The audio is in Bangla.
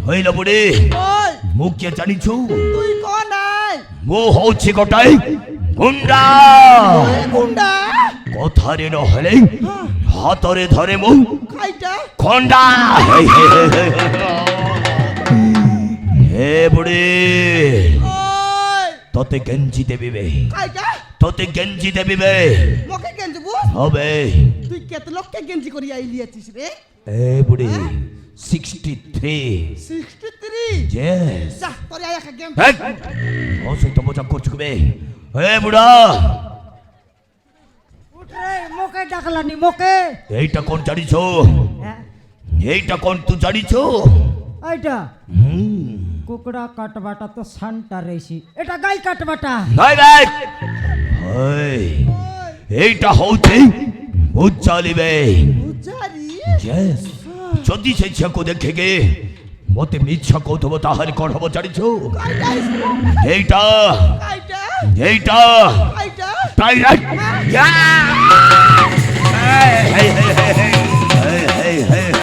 হইল বুড়ি ওই মুখ কে জানিছু তুই কোন আই মো হচ্ছে গোটাই গুন্ডা গুন্ডা কথারে নহলে হাতরে ধরে মু কাইটা খন্ডা হে বুড়ি ওই তোতে গেঞ্জি দেবিবে কাইটা তোতে গেঞ্জি দেবিবে মকে গেঞ্জি বুঝ হবে তুই কত লোককে গেঞ্জি করি আইলিয়াছিস রে এ বুড়ি 63 63 yes যা তোর আয়া কা গেম হেই ও সই তো মজা করছ বে হে বুড়া উঠ রে মোকে ডাকলানি মোকে এইটা কোন জানিছো হ্যাঁ এইটা কোন তুই জানিছো এইটা কুকুড়া কাটবাটা তো শানটা রইছি এটা গাই কাটবাটা নাই নাই হেই এইটা হচ্ছে বুঝালিবে বুঝারি yes যদি সেই ছেকো দেখে গে মতে মিছা কৌতব তাহারে কর হব জানিছো এইটা কাইটা এইটা কাইটা ডাইরেক্ট